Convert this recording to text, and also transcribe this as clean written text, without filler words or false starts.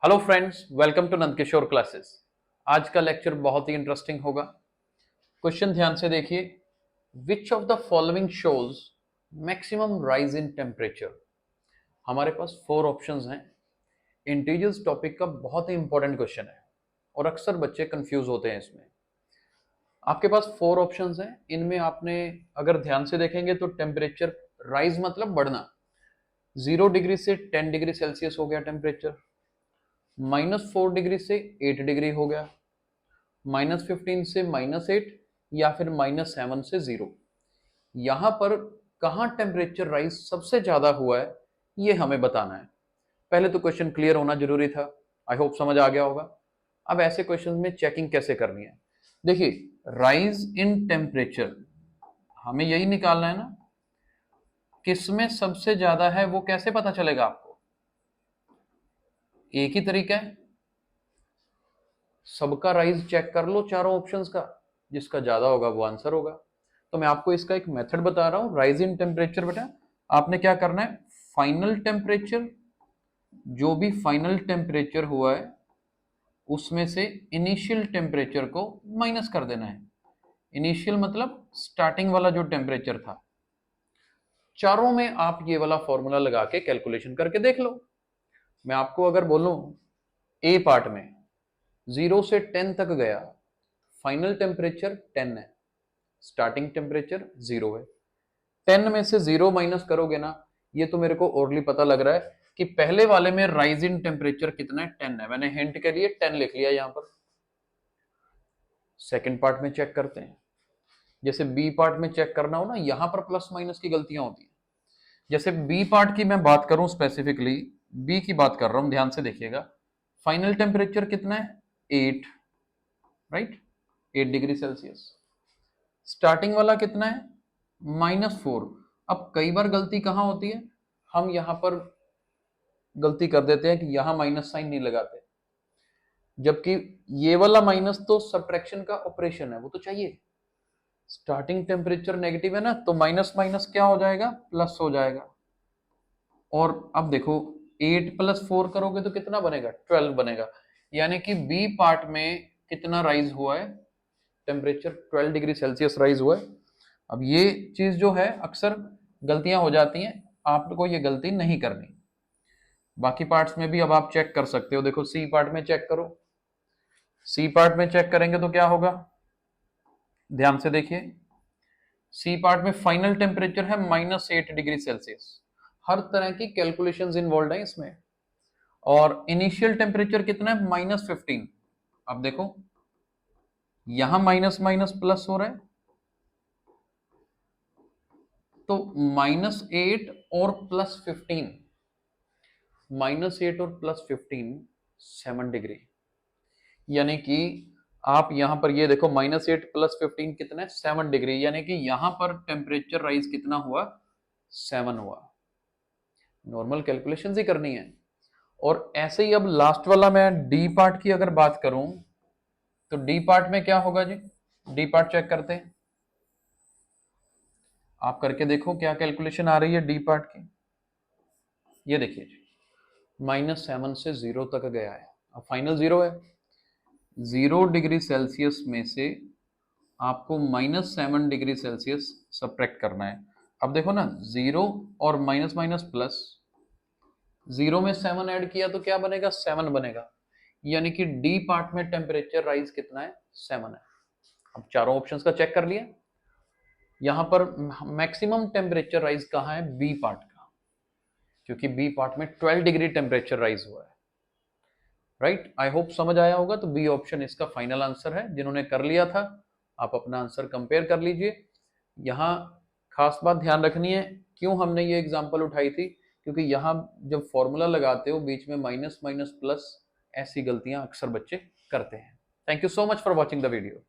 Hello friends, welcome to Nandkishor classes. आज का lecture बहुत ही इंटरेस्टिंग होगा। क्वेश्चन ध्यान से देखिए। Which of the following shows maximum rise in temperature. हमारे पास फोर ऑप्शंस हैं। इंटीजर्स टॉपिक का बहुत ही इंपॉर्टेंट क्वेश्चन है और अक्सर बच्चे कंफ्यूज होते हैं इसमें। आपके पास फोर ऑप्शंस हैं। इनमें आपने अगर ध्यान से देखेंगे तो टेम्परेचर राइज मतलब बढ़ना। 0 डिग्री से 10 डिग्री सेल्सियस हो गया टेम्परेचर, -4 डिग्री से 8 डिग्री हो गया, -15 से -8 या फिर -7 से 0। यहां पर कहां टेम्परेचर राइज सबसे ज्यादा हुआ है ये हमें बताना है। पहले तो क्वेश्चन क्लियर होना जरूरी था। आई होप समझ आ गया होगा। अब ऐसे क्वेश्चन में चेकिंग कैसे करनी है, देखिए। राइज इन टेम्परेचर हमें यही निकालना है ना, किसमें सबसे ज्यादा है वो कैसे पता चलेगा आपको। एक ही तरीका है, सबका राइज चेक कर लो चारों ऑप्शंस का, जिसका ज्यादा होगा वो आंसर होगा। तो मैं आपको इसका एक मेथड बता रहा हूं। राइज इन टेम्परेचर बेटा आपने क्या करना है, फाइनल टेम्परेचर, जो भी फाइनल टेम्परेचर हुआ है उसमें से इनिशियल टेम्परेचर को माइनस कर देना है। इनिशियल मतलब स्टार्टिंग वाला जो टेम्परेचर था। चारों में आप ये वाला फॉर्मूला लगा के कैलकुलेशन करके देख लो। मैं आपको अगर बोलूं ए पार्ट में 0 से 10 तक गया, फाइनल टेम्परेचर 10 है, स्टार्टिंग टेम्परेचर 0 है। 10 में से 0 माइनस करोगे ना, ये तो मेरे को ओरली पता लग रहा है कि पहले वाले में राइज इन टेम्परेचर कितना है, 10 है। मैंने हिंट के लिए 10 लिख लिया यहां पर। सेकंड पार्ट में चेक करते हैं। जैसे बी पार्ट में चेक करना हो ना, यहां पर प्लस माइनस की गलतियां होती हैं। जैसे बी पार्ट की मैं बात करूं, स्पेसिफिकली बी की बात कर रहा हूं, ध्यान से देखिएगा। फाइनल टेम्परेचर कितना है, 8, राइट, 8 डिग्री सेल्सियस। स्टार्टिंग वाला कितना है, -4। अब कई बार गलती कहां होती है, हम यहां पर गलती कर देते हैं कि यहां माइनस साइन नहीं लगाते, जबकि ये वाला माइनस तो सब्ट्रैक्शन का ऑपरेशन है, वो तो चाहिए। स्टार्टिंग टेम्परेचर नेगेटिव है ना, तो माइनस माइनस क्या हो जाएगा, प्लस हो जाएगा। और अब देखो 8 + 4 करोगे तो कितना बनेगा, 12 बनेगा। यानी कि बी पार्ट में कितना राइज हुआ है, टेम्परेचर 12 डिग्री सेल्सियस राइज हुआ है। अब ये चीज जो है अक्सर गलतियां हो जाती हैं, आपको ये गलती नहीं करनी। बाकी पार्ट्स में भी अब आप चेक कर सकते हो। देखो सी पार्ट में चेक करो। सी पार्ट में चेक करेंगे तो क्या होगा, ध्यान से देखिए। सी पार्ट में फाइनल टेम्परेचर है -8 डिग्री सेल्सियस। हर तरह की कैलकुलेशंस इन्वॉल्व है इसमें। और इनिशियल टेम्परेचर कितना है, -15। अब देखो यहां माइनस माइनस प्लस हो रहा है, तो -8 और +15, -8 और +15 7 डिग्री। यानी कि आप यहां पर ये देखो, -8 +15 कितना है, 7 डिग्री। यानी कि यहां पर टेम्परेचर राइज कितना हुआ, 7 हुआ। नॉर्मल कैलकुलेशंस ही करनी है। और ऐसे ही अब लास्ट वाला मैं डी पार्ट की अगर बात करूं, तो डी पार्ट में क्या होगा जी, डी पार्ट चेक करते हैं। आप करके देखो क्या कैलकुलेशन आ रही है डी पार्ट की। ये देखिए जी, -7 से 0 तक गया है। अब फाइनल 0 है। 0 डिग्री सेल्सियस में से आपको -7 डिग्री सेल्सियस सब्ट्रैक्ट करना है। अब देखो ना, 0 और माइनस माइनस प्लस, 0 में 7 ऐड किया तो क्या बनेगा, 7 बनेगा। यानी कि डी पार्ट में टेम्परेचर राइज कितना है, 7 है। अब चारों ऑप्शंस का चेक कर लिया। यहां पर मैक्सिमम टेम्परेचर राइज कहां है, बी पार्ट का, क्योंकि बी पार्ट में 12 डिग्री टेम्परेचर राइज हुआ है। राइट, आई होप समझ आया होगा। तो बी ऑप्शन इसका फाइनल आंसर है। जिन्होंने कर लिया था आप अपना आंसर कंपेयर कर लीजिए। यहाँ खास बात ध्यान रखनी है, क्यों हमने ये एग्जांपल उठाई थी, क्योंकि यहाँ जब फॉर्मूला लगाते हो बीच में माइनस माइनस प्लस, ऐसी गलतियां अक्सर बच्चे करते हैं। Thank you so much for watching the video.